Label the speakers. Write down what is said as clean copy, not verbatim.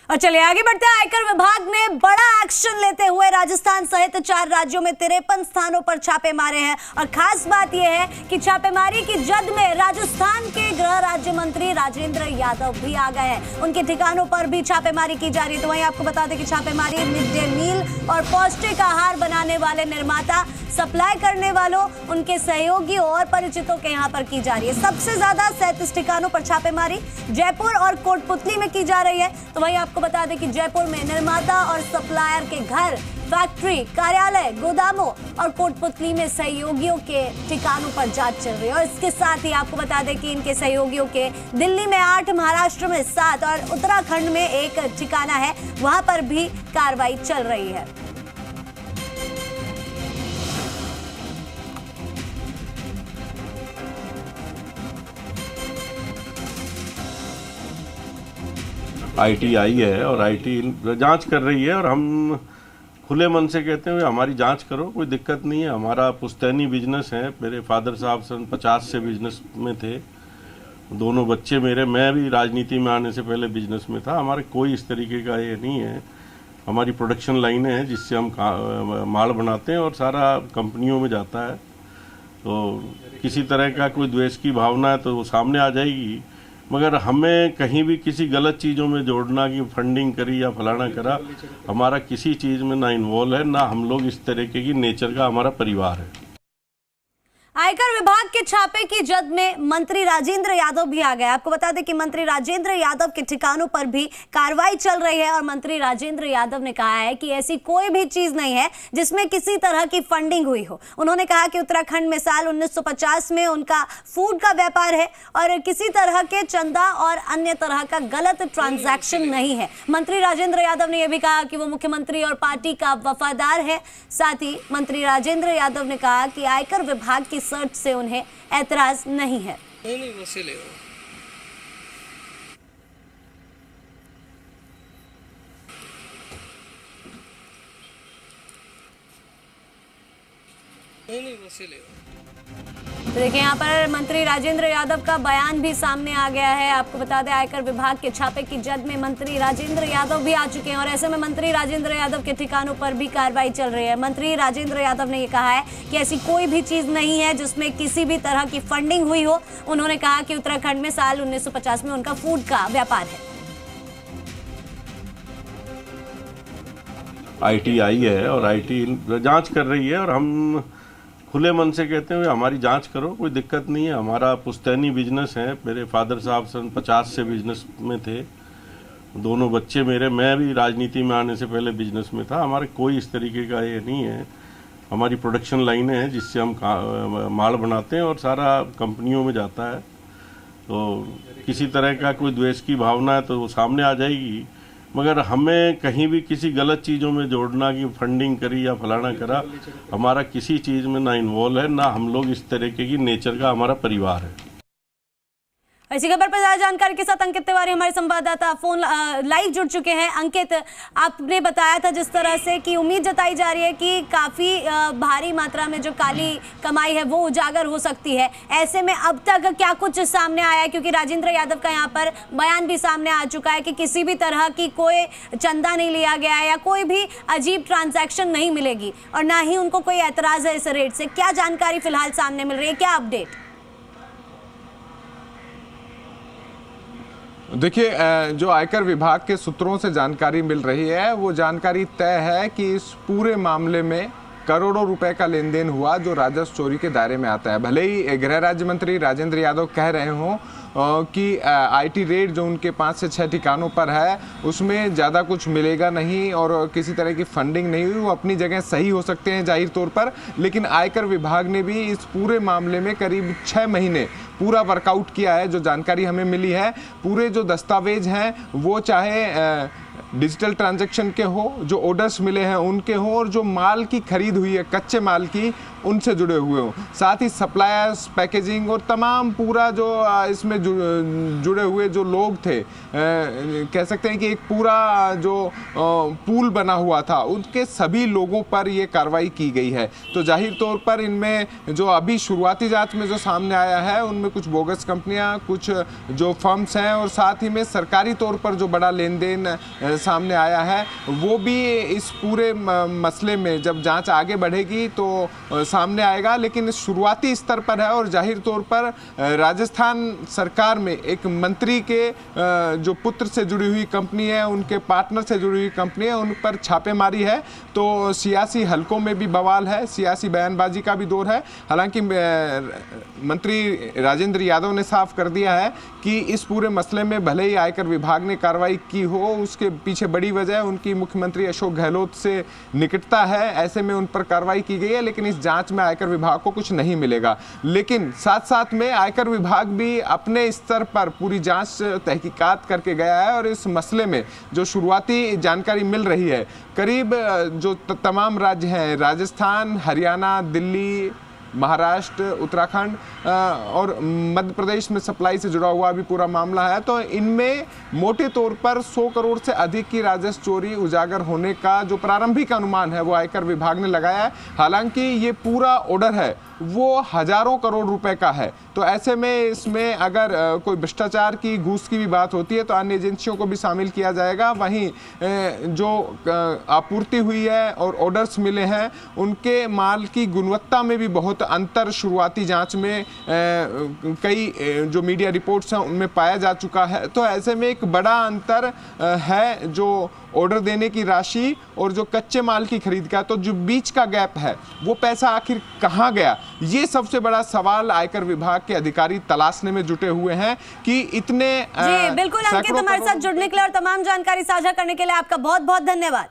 Speaker 1: और चलिए आगे बढ़ते हैं। आयकर विभाग ने बड़ा एक्शन लेते हुए राजस्थान सहित 4 राज्यों में 53 स्थानों पर छापे मारे हैं। और खास बात यह है कि छापेमारी की जद में राजस्थान के गृह राज्य मंत्री राजेंद्र यादव भी आ गए हैं। उनके ठिकानों पर भी छापेमारी की जा रही है। तो वहीं आपको बता दें कि छापेमारी मिड डे मील और पौष्टिक आहार बनाने वाले निर्माता, सप्लाई करने वालों, उनके सहयोगियों और परिचितों के यहाँ पर की जा रही है। सबसे ज्यादा 37 ठिकानों पर छापेमारी जयपुर और कोटपुतली में की जा रही है। तो वहीं आपको बता दें कि जयपुर में निर्माता और सप्लायर के घर, फैक्ट्री, कार्यालय, गोदामों और कोटपुतली में सहयोगियों के ठिकानों पर जांच चल रही है। और इसके साथ ही आपको बता दें कि इनके सहयोगियों के दिल्ली में 8, महाराष्ट्र में 7 और उत्तराखंड में 1 ठिकाना है, वहां पर भी कार्रवाई चल रही है।
Speaker 2: आईटी आई है और आईटी जांच कर रही है और हम खुले मन से कहते हैं हमारी जांच करो, कोई दिक्कत नहीं है। हमारा पुश्तैनी बिजनेस है। मेरे फादर साहब सन 50 से बिजनेस में थे, दोनों बच्चे मेरे, मैं भी राजनीति में आने से पहले बिजनेस में था। हमारे कोई इस तरीके का ये नहीं है। हमारी प्रोडक्शन लाइनें हैं जिससे हम माल बनाते हैं और सारा कंपनियों में जाता है। तो किसी तरह का कोई द्वेष की भावना है तो वो सामने आ जाएगी, मगर हमें कहीं भी किसी गलत चीज़ों में जोड़ना कि फंडिंग करी या फलाना करा, हमारा किसी चीज़ में ना इन्वॉल्व है, ना हम लोग इस तरीके की नेचर का हमारा परिवार है।
Speaker 1: आयकर विभाग के छापे की जद में मंत्री राजेंद्र यादव भी आ गए। आपको बता दें कि मंत्री राजेंद्र यादव के ठिकानों पर भी कार्रवाई चल रही है। और मंत्री राजेंद्र यादव ने कहा है कि ऐसी कोई भी चीज नहीं है जिसमें किसी तरह की फंडिंग हुई हो। उन्होंने कहा कि उत्तराखंड में साल 1950 में उनका फूड का व्यापार है और किसी तरह के चंदा और अन्य तरह का गलत ट्रांजैक्शन नहीं है। मंत्री राजेंद्र यादव ने यह भी कहा कि वो मुख्यमंत्री और पार्टी का वफादार है। साथ ही मंत्री राजेंद्र यादव ने कहा कि आयकर विभाग की सर्च से उन्हें ऐतराज नहीं है।
Speaker 3: नहीं वसीले हो। नहीं वसीले हो।
Speaker 1: तो देखिए यहाँ पर मंत्री राजेंद्र यादव का बयान भी सामने आ गया है। आपको बता दें आयकर विभाग के छापे की जद में मंत्री राजेंद्र यादव भी आ चुके हैं और ऐसे में मंत्री राजेंद्र यादव के ठिकानों पर भी कार्रवाई चल रही है। मंत्री राजेंद्र यादव ने ये कहा है कि ऐसी कोई भी चीज नहीं है जिसमें किसी भी तरह की फंडिंग हुई हो। उन्होंने कहा कि उत्तराखंड में साल 1950 में उनका फूड का व्यापार है।
Speaker 2: आईटी आई है और आईटी जांच कर रही है और हम खुले मन से कहते हैं हमारी जांच करो, कोई दिक्कत नहीं है। हमारा पुश्तैनी बिजनेस है। मेरे फादर साहब सन 50 से बिजनेस में थे, दोनों बच्चे मेरे, मैं भी राजनीति में आने से पहले बिजनेस में था। हमारे कोई इस तरीके का ये नहीं है। हमारी प्रोडक्शन लाइनें हैं जिससे हम माल बनाते हैं और सारा कंपनियों में जाता है। तो किसी तरह का कोई द्वेष की भावना है तो वो सामने आ जाएगी, मगर हमें कहीं भी किसी गलत चीज़ों में जोड़ना कि फंडिंग करी या फलाना करा, हमारा किसी चीज़ में ना इन्वॉल्व है, ना हम लोग इस तरीके की नेचर का हमारा परिवार है।
Speaker 1: इसी खबर पर ज्यादा जानकारी के साथ अंकित तिवारी हमारे संवाददाता फोन लाइव जुड़ चुके हैं। अंकित, आपने बताया था जिस तरह से कि उम्मीद जताई जा रही है कि काफी भारी मात्रा में जो काली कमाई है वो उजागर हो सकती है। ऐसे में अब तक क्या कुछ सामने आया है? क्योंकि राजेंद्र यादव का यहाँ पर बयान भी सामने आ चुका है कि किसी भी तरह की कोई चंदा नहीं लिया गया है या कोई भी अजीब ट्रांजैक्शन नहीं मिलेगी और ना ही उनको कोई एतराज है इस रेट से। क्या जानकारी फिलहाल सामने मिल रही है, क्या अपडेट?
Speaker 4: देखिए, जो आयकर विभाग के सूत्रों से जानकारी मिल रही है वो जानकारी तय है कि इस पूरे मामले में करोड़ों रुपए का लेन देन हुआ जो राजस्व चोरी के दायरे में आता है। भले ही गृह राज्य मंत्री राजेंद्र यादव कह रहे हों कि आईटी रेट जो उनके 5 से 6 ठिकानों पर है उसमें ज़्यादा कुछ मिलेगा नहीं और किसी तरह की फंडिंग नहीं हुई, वो अपनी जगह सही हो सकते हैं जाहिर तौर पर। लेकिन आयकर विभाग ने भी इस पूरे मामले में करीब 6 महीने पूरा वर्कआउट किया है। जो जानकारी हमें मिली है, पूरे जो दस्तावेज हैं वो चाहे डिजिटल ट्रांजैक्शन के हो, जो ऑर्डर्स मिले हैं उनके हो और जो माल की खरीद हुई है कच्चे माल की, उनसे जुड़े हुए हों, साथ ही सप्लायर्स, पैकेजिंग और तमाम पूरा जो इसमें जुड़े हुए जो लोग थे, कह सकते हैं कि एक पूरा जो पूल बना हुआ था, उनके सभी लोगों पर ये कार्रवाई की गई है। तो जाहिर तौर पर इनमें जो अभी शुरुआती जांच में जो सामने आया है, उनमें कुछ बोगस कंपनियां, कुछ जो फर्म्स हैं और साथ ही में सरकारी तौर पर जो बड़ा लेन देन सामने आया है, वो भी इस पूरे मसले में जब जांच आगे बढ़ेगी तो सामने आएगा। लेकिन शुरुआती स्तर पर है और जाहिर तौर पर राजस्थान सरकार में एक मंत्री के जो पुत्र से जुड़ी हुई कंपनी है, उनके पार्टनर से जुड़ी हुई कंपनी है, उन पर छापेमारी है। तो सियासी हलकों में भी बवाल है, सियासी बयानबाजी का भी दौर है। हालांकि मंत्री राजेंद्र यादव ने साफ कर दिया है कि इस पूरे मसले में भले ही आयकर विभाग ने कार्रवाई की हो, उसके पीछे बड़ी वजह उनकी मुख्यमंत्री अशोक गहलोत से निकटता है, ऐसे में उन पर कार्रवाई की गई है। लेकिन इस जांच में आयकर विभाग को कुछ नहीं मिलेगा। लेकिन साथ साथ में आयकर विभाग भी अपने स्तर पर पूरी जांच तहकीकात करके गया है और इस मसले में जो शुरुआती जानकारी मिल रही है, करीब जो तमाम राज्य हैं, राजस्थान, हरियाणा, दिल्ली, महाराष्ट्र, उत्तराखंड और मध्य प्रदेश में सप्लाई से जुड़ा हुआ भी पूरा मामला है। तो इनमें मोटे तौर पर 100 करोड़ से अधिक की राजस्व चोरी उजागर होने का जो प्रारंभिक अनुमान है वो आयकर विभाग ने लगाया है। हालांकि ये पूरा ऑर्डर है वो हजारों करोड़ रुपए का है। तो ऐसे में इसमें अगर कोई भ्रष्टाचार की, घूस की भी बात होती है तो अन्य एजेंसियों को भी शामिल किया जाएगा। वहीं जो आपूर्ति हुई है और ऑर्डर्स मिले हैं, उनके माल की गुणवत्ता में भी बहुत अंतर शुरुआती जांच में कई जो मीडिया रिपोर्ट्स हैं उनमें पाया जा चुका है। तो ऐसे में एक बड़ा अंतर है जो ऑर्डर देने की राशि और जो कच्चे माल की खरीद का। तो जो बीच का गैप है वो पैसा आखिर कहाँ गया, ये सबसे बड़ा सवाल आयकर विभाग के अधिकारी तलाशने में जुटे हुए हैं कि इतने
Speaker 1: जी बिल्कुल अंकित, हमारे साथ जुड़ने के लिए और तमाम जानकारी साझा करने के लिए आपका बहुत बहुत धन्यवाद।